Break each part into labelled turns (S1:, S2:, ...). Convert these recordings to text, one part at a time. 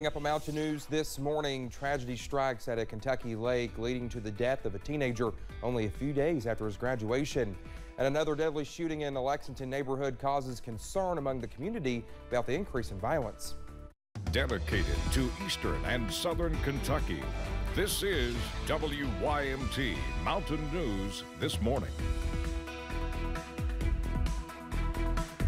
S1: Up on Mountain News this morning, tragedy strikes at a Kentucky lake, leading to the death of a teenager only a few days after his graduation. And another deadly shooting in the Lexington neighborhood causes concern among the community about the increase in violence.
S2: Dedicated to Eastern and Southern Kentucky, this is WYMT Mountain News this morning.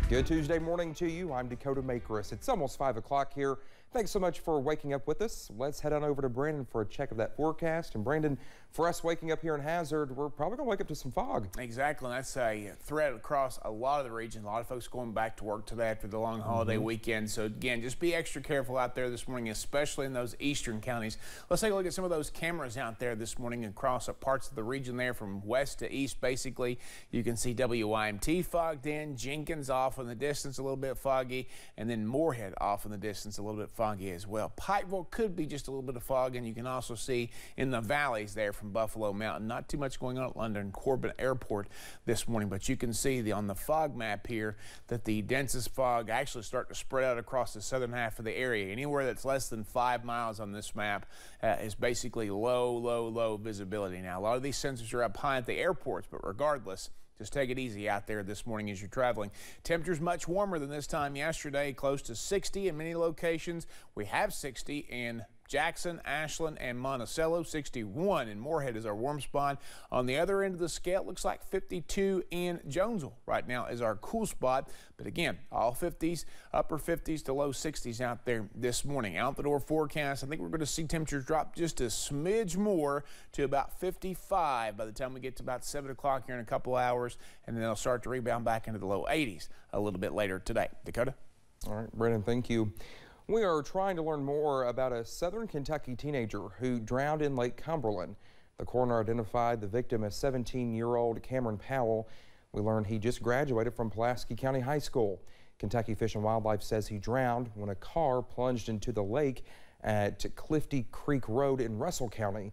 S1: Good Tuesday morning to you. I'm Dakota Makris. It's almost 5 o'clock here. Thanks so much for waking up with us. Let's head on over to Brandon for a check of that forecast. And Brandon, for us waking up here in Hazard, we're probably going to wake up to some fog.
S3: Exactly, and that's a threat across a lot of the region. A lot of folks going back to work today after the long holiday weekend. So again, just be extra careful out there this morning, especially in those eastern counties. Let's take a look at some of those cameras out there this morning across parts of the region there from west to east, basically. You can see WYMT fogged in, Jenkins off in the distance, a little bit foggy, and then Moorhead off in the distance, a little bit foggy as well. Pikeville could be just a little bit of fog, and you can also see in the valleys there from Buffalo Mountain, not too much going on at London Corbin Airport this morning, but you can see on the fog map here that the densest fog actually start to spread out across the southern half of the area. Anywhere that's less than 5 miles on this map is basically low visibility. Now, a lot of these sensors are up high at the airports, but regardless, just take it easy out there this morning as you're traveling. Temperatures much warmer than this time yesterday, close to 60 in many locations. We have 60 in Jackson, Ashland, and Monticello. 61 in Moorhead is our warm spot. On the other end of the scale, it looks like 52 in Jonesville right now is our cool spot. But again, all 50s, upper 50s to low 60s out there this morning. Out the door forecast, I think we're going to see temperatures drop just a smidge more to about 55 by the time we get to about 7 o'clock here in a couple hours. And then they'll start to rebound back into the low 80s a little bit later today. Dakota?
S1: All right, Brennan, thank you. We are trying to learn more about a southern Kentucky teenager who drowned in Lake Cumberland. The coroner identified the victim as 17-year-old Cameron Powell. We learned he just graduated from Pulaski County High School. Kentucky Fish and Wildlife says he drowned when a car plunged into the lake at Clifty Creek Road in Russell County.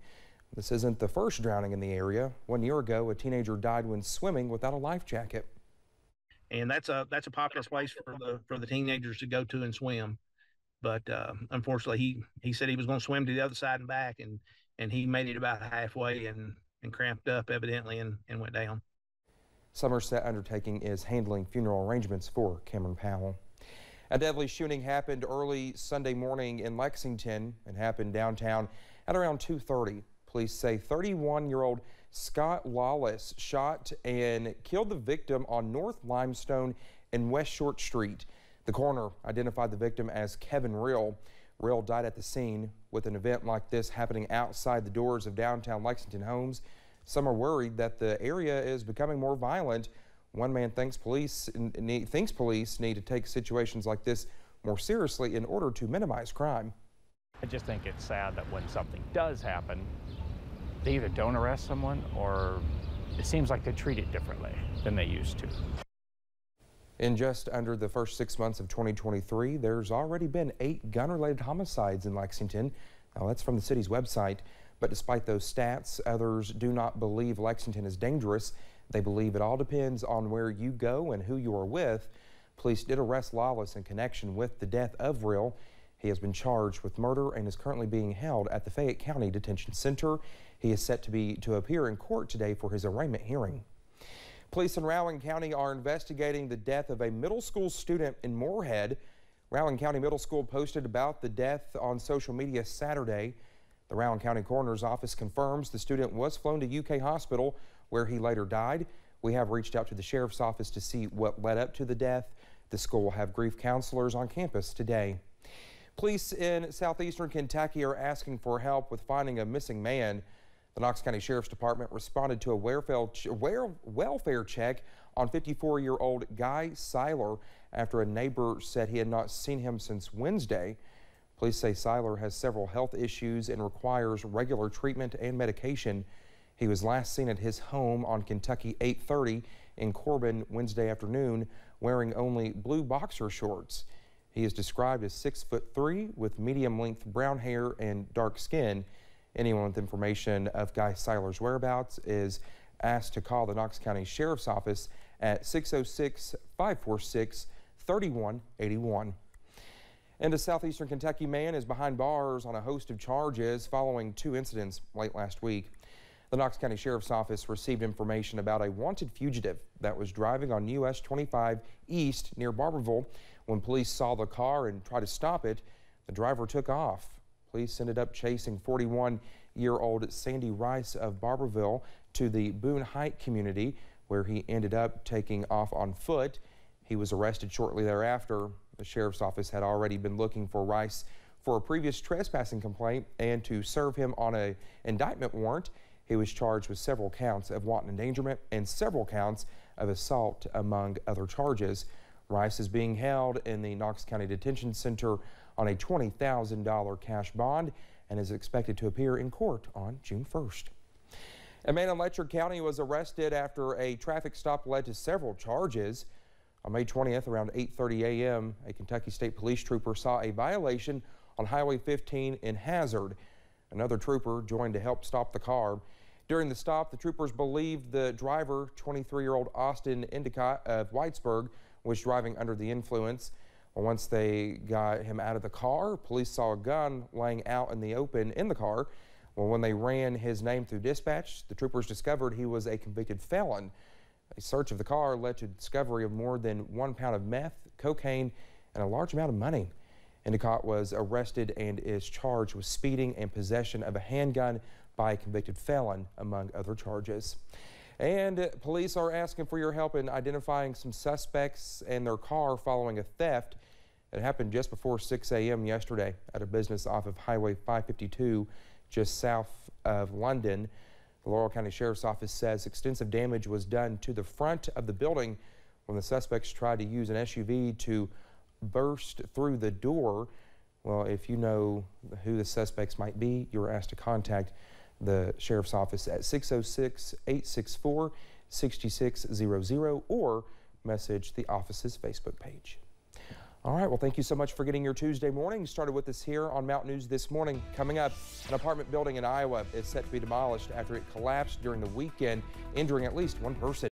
S1: This isn't the first drowning in the area. 1 year ago, a teenager died when swimming without a life jacket.
S4: And that's a popular place for the teenagers to go to and swim. But unfortunately, he said he was going to swim to the other side and back, and he made it about halfway and cramped up evidently and went down.
S1: Somerset Undertaking is handling funeral arrangements for Cameron Powell. A deadly shooting happened early Sunday morning in Lexington and happened downtown at around 2:30. Police say 31-year-old Scott Lawless shot and killed the victim on North Limestone and West Short Street. The coroner identified the victim as Kevin Real. Real died at the scene. With an event like this happening outside the doors of downtown Lexington homes, some are worried that the area is becoming more violent. One man thinks police need to take situations like this more seriously in order to minimize crime.
S5: I just think it's sad that when something does happen, they either don't arrest someone or it seems like they treat it differently than they used to.
S1: In just under the first 6 months of 2023, there's already been 8 gun-related homicides in Lexington. Now, that's from the city's website. But despite those stats, others do not believe Lexington is dangerous. They believe it all depends on where you go and who you are with. Police did arrest Lawless in connection with the death of Real. He has been charged with murder and is currently being held at the Fayette County Detention Center. He is set to appear in court today for his arraignment hearing. Police in ROWAN County are investigating the death of a middle school student in Moorhead. ROWAN County Middle School posted about the death on social media Saturday. The ROWAN County Coroner's Office confirms the student was flown to UK Hospital, where he later died. We have reached out to the Sheriff's Office to see what led up to the death. The school will have grief counselors on campus today. Police in southeastern Kentucky are asking for help with finding a missing man. The Knox County Sheriff's Department responded to a welfare check on 54-year-old Guy Seiler after a neighbor said he had not seen him since Wednesday. Police say Seiler has several health issues and requires regular treatment and medication. He was last seen at his home on Kentucky 830 in Corbin Wednesday afternoon wearing only blue boxer shorts. He is described as 6'3" with medium-length brown hair and dark skin. Anyone with information of Guy Seiler's whereabouts is asked to call the Knox County Sheriff's Office at 606-546-3181. And a southeastern Kentucky man is behind bars on a host of charges following 2 incidents late last week. The Knox County Sheriff's Office received information about a wanted fugitive that was driving on US 25 East near Barbourville. When police saw the car and tried to stop it, the driver took off. Police ended up chasing 41-year-old Sandy Rice of Barbourville to the Boone Heights community, where he ended up taking off on foot. He was arrested shortly thereafter. The Sheriff's Office had already been looking for Rice for a previous trespassing complaint and to serve him on an indictment warrant. He was charged with several counts of wanton endangerment and several counts of assault, among other charges. Rice is being held in the Knox County Detention Center on a $20,000 cash bond and is expected to appear in court on June 1st. A man in Letcher County was arrested after a traffic stop led to several charges. On May 20th, around 8:30 a.m., a Kentucky State Police trooper saw a violation on Highway 15 in Hazard. Another trooper joined to help stop the car. During the stop, the troopers believed the driver, 23-year-old Austin Endicott of Whitesburg, was driving under the influence. Once they got him out of the car, police saw a gun laying out in the open in the car. When they ran his name through dispatch, the troopers discovered he was a convicted felon. A search of the car led to discovery of more than 1 pound of meth, cocaine, and a large amount of money. Endicott was arrested and is charged with speeding and possession of a handgun by a convicted felon, among other charges. And police are asking for your help in identifying some suspects and their car following a theft. It happened just before 6 a.m. yesterday at a business off of Highway 552, just south of London. The Laurel County Sheriff's Office says extensive damage was done to the front of the building when the suspects tried to use an SUV to burst through the door. Well, if you know who the suspects might be, you are asked to contact the Sheriff's Office at 606-864-6600 or message the office's Facebook page. All right, well, thank you so much for getting your Tuesday morning started with us here on Mountain News This Morning. Coming up, an apartment building in Iowa is set to be demolished after it collapsed during the weekend, injuring at least 1 person.